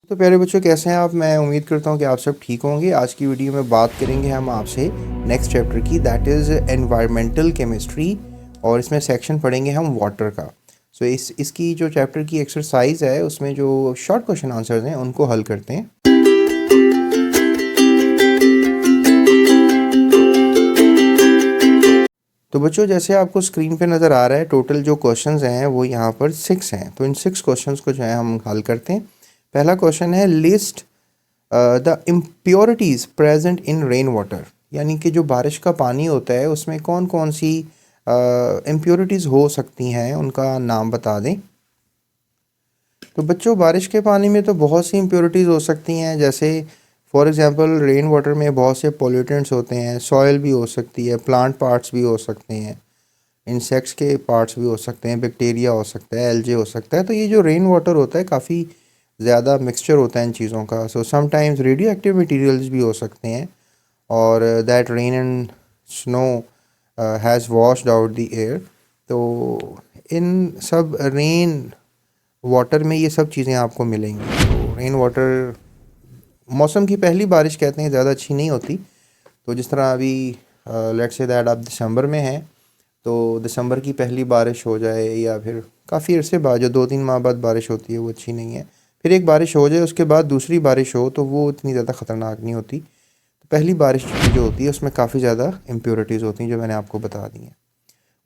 तो प्यारे बच्चों, कैसे हैं आप? मैं उम्मीद करता हूँ कि आप सब ठीक होंगे। आज की वीडियो में बात करेंगे हम आपसे नेक्स्ट चैप्टर की, दैट इज़ एनवायरमेंटल केमिस्ट्री। और इसमें सेक्शन पढ़ेंगे हम वाटर का। सो इसकी जो चैप्टर की एक्सरसाइज है उसमें जो शॉर्ट क्वेश्चन आंसर्स हैं उनको हल करते हैं। तो बच्चों, जैसे आपको स्क्रीन पे नज़र आ रहा है, टोटल जो क्वेश्चंस हैं वो यहाँ पर 6 हैं। तो इन 6 क्वेश्चंस को जो है हम हल करते हैं। पहला क्वेश्चन है, list the impurities present in rain water. यानी कि जो बारिश का पानी होता है उसमें कौन कौन सी इम्प्योरिटीज़ हो सकती हैं, उनका नाम बता दें। तो बच्चों, बारिश के पानी में तो बहुत सी इम्प्योरिटीज़ हो सकती हैं। जैसे फॉर एग्जांपल रेन वाटर में बहुत से पोल्यूटेंट्स होते हैं, सॉइल भी हो सकती है, प्लांट पार्ट्स भी हो सकते हैं, इंसेक्ट्स के पार्ट्स भी हो सकते हैं, बैक्टीरिया हो सकता है, एल्जे हो सकता है। तो ये जो रेन वाटर होता है काफ़ी ज़्यादा मिक्सचर होता है इन चीज़ों का। So sometimes radio active materials भी हो सकते हैं, और that rain and snow has washed out the air. तो इन सब रेन वाटर में ये सब चीज़ें आपको मिलेंगी। तो रेन वाटर मौसम की पहली बारिश कहते हैं ज़्यादा अच्छी नहीं होती। तो जिस तरह अभी लेट्स से दैट आप दिसंबर में हैं, तो दिसंबर की पहली बारिश हो जाए या फिर काफ़ी अरसे बाद जो 2-3 माह बाद बारिश होती है वो अच्छी नहीं है। फिर एक बारिश हो जाए उसके बाद दूसरी बारिश हो तो वो इतनी ज़्यादा ख़तरनाक नहीं होती। तो पहली बारिश जो होती है उसमें काफ़ी ज़्यादा इम्प्योरिटीज़ होती हैं जो मैंने आपको बता दी हैं।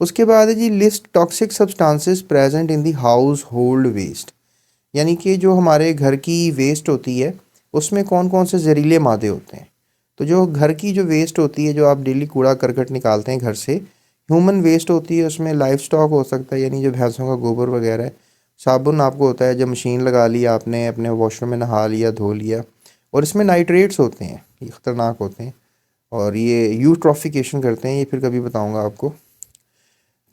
उसके बाद है जी, list toxic substances present in the household waste. यानी कि जो हमारे घर की वेस्ट होती है उसमें कौन कौन से जहरीले मादे होते हैं। तो जो घर की जो वेस्ट होती है, जो आप डेली कूड़ा करकट निकालते हैं घर से, ह्यूमन वेस्ट होती है, उसमें लाइफ स्टॉक हो सकता है, यानी जो भैंसों का गोबर वगैरह है, साबुन आपको होता है, जब मशीन लगा ली आपने, अपने वॉशरूम में नहा लिया, धो लिया। और इसमें नाइट्रेट्स होते हैं, ये ख़तरनाक होते हैं और ये यूट्रॉफिकेशन करते हैं, ये फिर कभी बताऊंगा आपको।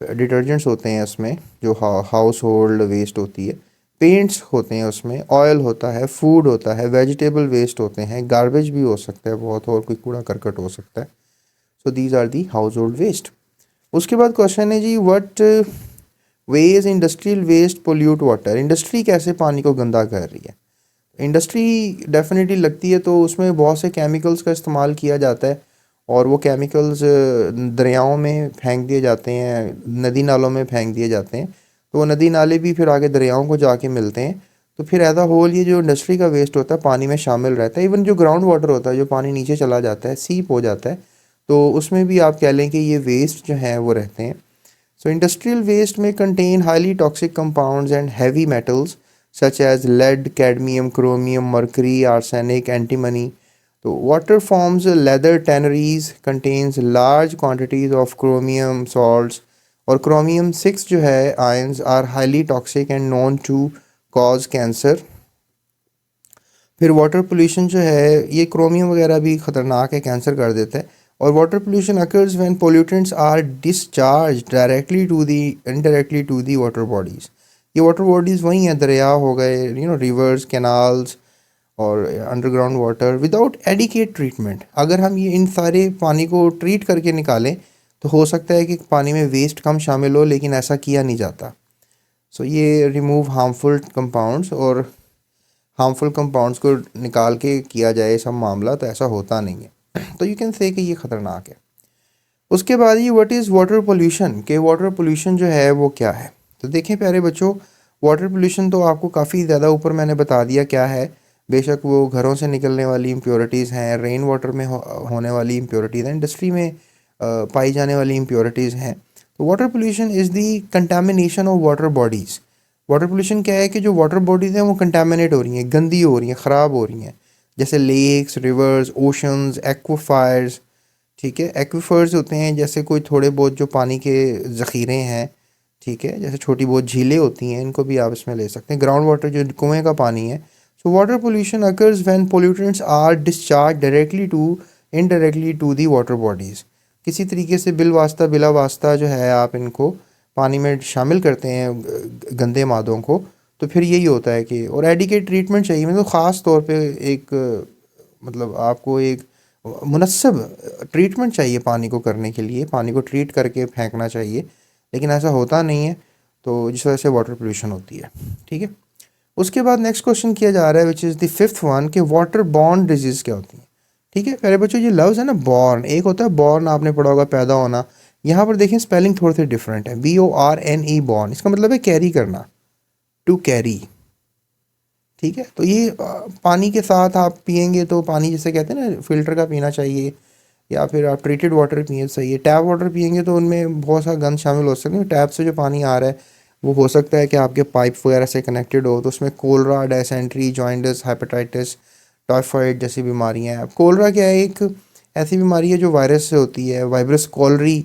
डिटर्जेंट्स होते हैं उसमें, जो हाउस होल्ड वेस्ट होती है, पेंट्स होते हैं उसमें, ऑयल होता है, फूड होता है, वेजिटेबल वेस्ट होते हैं, गार्बेज भी हो सकता है बहुत, और कोई कूड़ा करकट हो सकता है। So these are the household waste. उसके बाद क्वेश्चन है जी, what ways industrial waste pollute water. Industry कैसे पानी को गंदा कर रही है। इंडस्ट्री डेफिनेटली लगती है तो उसमें बहुत से केमिकल्स का इस्तेमाल किया जाता है, और वो केमिकल्स दरियाओं में फेंक दिए जाते हैं, नदी नालों में फेंक दिए जाते हैं। तो वो नदी नाले भी फिर आगे दरियाओं को जाके मिलते हैं। तो फिर एज अ होल ये जो इंडस्ट्री का वेस्ट होता है पानी में शामिल रहता है। इवन जो ग्राउंड वाटर होता है, जो पानी नीचे चला जाता है, सीप हो जाता है, तो उसमें भी आप कह लें कि ये वेस्ट जो हैं वो रहते हैं। So industrial waste may contain highly toxic compounds and heavy metals such as lead, cadmium, chromium, mercury, arsenic, antimony. So water forms leather tanneries contains large quantities of chromium salts, और chromium 6 जो है ions are highly toxic and known to cause cancer. फिर water pollution जो है, ये chromium वगैरह भी ख़तरनाक है, कैंसर कर देता है। और water pollution occurs when pollutants are discharge directly to the indirectly to the water bodies. ये वाटर बॉडीज़ वही हैं, दरिया हो गए, रिवर्स, कैनाल्स और underground water, without adequate treatment. अगर हम ये इन सारे पानी को ट्रीट करके निकालें तो हो सकता है कि पानी में वेस्ट कम शामिल हो, लेकिन ऐसा किया नहीं जाता। सो ये रिमूव हार्मफुल कंपाउंड्स, और हार्मफुल कंपाउंड्स को निकाल के किया जाए सब मामला, तो ऐसा होता नहीं है। तो यू कैन से कि ये ख़तरनाक है। उसके बाद ये व्हाट इज़ वाटर पोल्यूशन, के वाटर पोल्यूशन जो है वो क्या है। तो देखें प्यारे बच्चों, वाटर पोल्यूशन तो आपको काफ़ी ज़्यादा ऊपर मैंने बता दिया क्या है। बेशक वो घरों से निकलने वाली इम्प्योरिटीज़ हैं, रेन वाटर में होने वाली इम्प्योरिटीज़ हैं, इंडस्ट्री में पाई जाने वाली इम्प्योरिटीज़ हैं। तो water pollution is the contamination of water bodies. Water pollution क्या है कि जो वाटर बॉडीज़ हैं वो कंटामिनेट हो रही हैं, गंदी हो रही हैं, ख़राब हो रही हैं, जैसे लेक्स, रिवर्स, ओशंस, एक्वाफायर्स। ठीक है, एक्वीफर्स होते हैं जैसे कोई थोड़े बहुत जो पानी के ज़ख़ीरे हैं, ठीक है, जैसे छोटी बहुत झीलें होती हैं, इनको भी आप इसमें ले सकते हैं। ग्राउंड वाटर जो कुएँ का पानी है। So water pollution occurs when pollutants are discharge directly to indirectly to the water bodies. किसी तरीके से बिल वास्ता बिला वास्ता जो है आप इनको पानी में शामिल करते हैं गंदे मादों को, तो फिर यही होता है कि, और एडिकेट ट्रीटमेंट चाहिए। मतलब ख़ास तौर पे एक मतलब आपको एक मुनस्सब ट्रीटमेंट चाहिए पानी को करने के लिए, पानी को ट्रीट करके फेंकना चाहिए, लेकिन ऐसा होता नहीं है, तो जिस वजह से वाटर पोल्यूशन होती है। ठीक है। उसके बाद नेक्स्ट क्वेश्चन किया जा रहा है which is the fifth one कि वाटर बॉर्न डिजीज़ क्या होती है। ठीक है प्यारे बच्चों, ये लफ्ज़ है ना बॉर्न, एक होता है बॉर्न, आपने पढ़ा होगा पैदा होना, यहाँ पर देखें स्पेलिंग थोड़ी सी डिफरेंट है, BORNE बॉर्न, इसका मतलब है कैरी करना, टू कैरी। ठीक है, तो ये पानी के साथ आप पियेंगे तो पानी जैसे कहते हैं ना फिल्टर का पीना चाहिए, या फिर आप ट्रीटेड वाटर पिए सही है। टैप वाटर पियेंगे तो उनमें बहुत सारा गंद शामिल हो सकते हैं। टैप से जो पानी आ रहा है वो हो सकता है कि आपके पाइप वगैरह से कनेक्टेड हो, तो उसमें cholera, dysentery, jaundice, hepatitis, typhoid जैसी बीमारियां हैं। कोलरा क्या है, एक ऐसी बीमारी है जो वायरस से होती है, वाइब्रस कॉलरी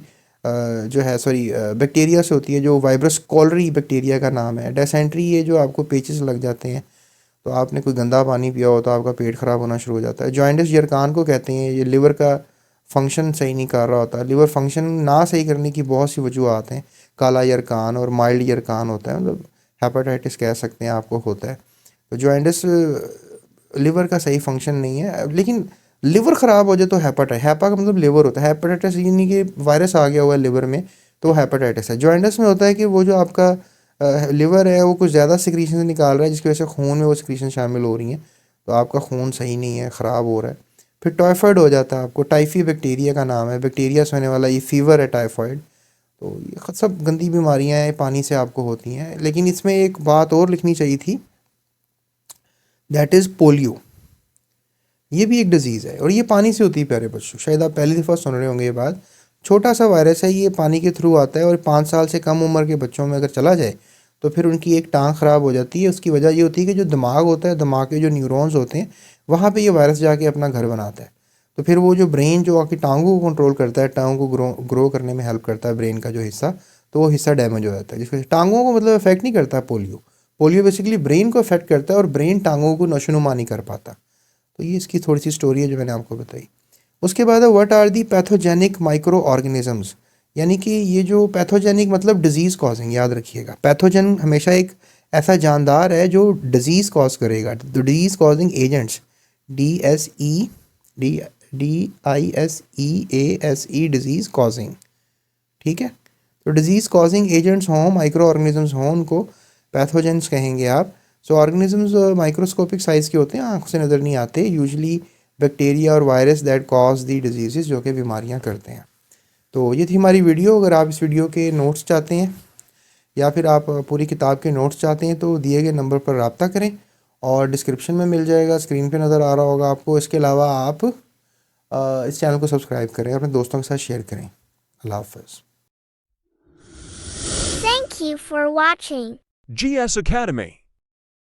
जो है सॉरी बैक्टीरिया से होती है, जो वाइब्रस कॉलरी बैक्टीरिया का नाम है। डायसेंट्री ये जो आपको पेचिस लग जाते हैं तो आपने कोई गंदा पानी पिया हो तो आपका पेट ख़राब होना शुरू हो जाता है। जॉइंटिस यरकान को कहते हैं, ये लिवर का फंक्शन सही नहीं कर रहा होता। लिवर फंक्शन ना सही करने की बहुत सी वजूहत हैं, काला यरकान और माइल्ड यरकान होता है, मतलब हेपेटाइटिस कह सकते हैं आपको होता है। तो जॉइंटिस लिवर का सही फंक्शन नहीं है, लेकिन लिवर ख़राब हो जाए तो हैपा का मतलब लिवर होता है। हेपेटाइटिस यानी कि वायरस आ गया हुआ है लिवर में तो हेपेटाइटिस है। जॉइंटिस में होता है कि वो जो आपका लिवर है वो कुछ ज़्यादा सिक्रीशन निकाल रहा है, जिसकी वजह से खून में वो सिक्रीशन शामिल हो रही हैं, तो आपका खून सही नहीं है, ख़राब हो रहा है। फिर टाइफाइड हो जाता है आपको, टाइफी बैक्टीरिया का नाम है, बैक्टीरिया से होने वाला ये फीवर है टाइफाइड। तो ये सब गंदी बीमारियां हैं, पानी से आपको होती हैं। लेकिन इसमें एक बात और लिखनी चाहिए थी, दैट इज़ पोलियो। ये भी एक डिजीज़ है और ये पानी से होती है प्यारे बच्चों, शायद आप पहली दफ़ा सुन रहे होंगे ये बात। छोटा सा वायरस है, ये पानी के थ्रू आता है और 5 साल से कम उम्र के बच्चों में अगर चला जाए तो फिर उनकी एक टांग ख़राब हो जाती है। उसकी वजह ये होती है कि जो दिमाग होता है, दिमाग के जो न्यूरॉन्स होते हैं, वहाँ पे ये वायरस जाके अपना घर बनाता है। तो फिर वो जो ब्रेन जो आपकी टांगों को कंट्रोल करता है, टांगों को ग्रो करने में हेल्प करता है ब्रेन का जो हिस्सा, तो वो हिस्सा डैमेज हो जाता है, जिसकी वजह से टांगों को मतलब अफेक्ट नहीं करता है पोलियो। पोलियो बेसिकली ब्रेन को अफेक्ट करता है और ब्रेन टांगों को नशोनुमा नहीं कर पाता। तो ये इसकी थोड़ी सी स्टोरी है जो मैंने आपको बताई। उसके बाद है what are the pathogenic microorganisms, यानी कि ये जो पैथोजेनिक मतलब डिजीज़ कॉजिंग, याद रखिएगा पैथोजन हमेशा एक ऐसा जानदार है जो डिजीज़ कॉज करेगा। तो disease causing agents, DISEASE disease causing. ठीक है, तो डिजीज़ कॉजिंग एजेंट्स हों, माइक्रो ऑर्गेनिजम्स हों, उनको पैथोजेंस कहेंगे आप। सो ऑर्गेनिजम्स माइक्रोस्कोपिक साइज़ के होते हैं, आंखों से नज़र नहीं आते, यूजली बैक्टीरिया और virus that cause the disease, जो कि बीमारियां करते हैं। तो ये थी हमारी वीडियो। अगर आप इस वीडियो के नोट्स चाहते हैं या फिर आप पूरी किताब के नोट्स चाहते हैं तो दिए गए नंबर पर रब्ता करें और डिस्क्रिप्शन में मिल जाएगा, स्क्रीन पे नज़र आ रहा होगा आपको। इसके अलावा आप इस चैनल को सब्सक्राइब करें, अपने दोस्तों के साथ शेयर करें। अल्लाह हाफ़िज़। Thank you for watching GS Academy.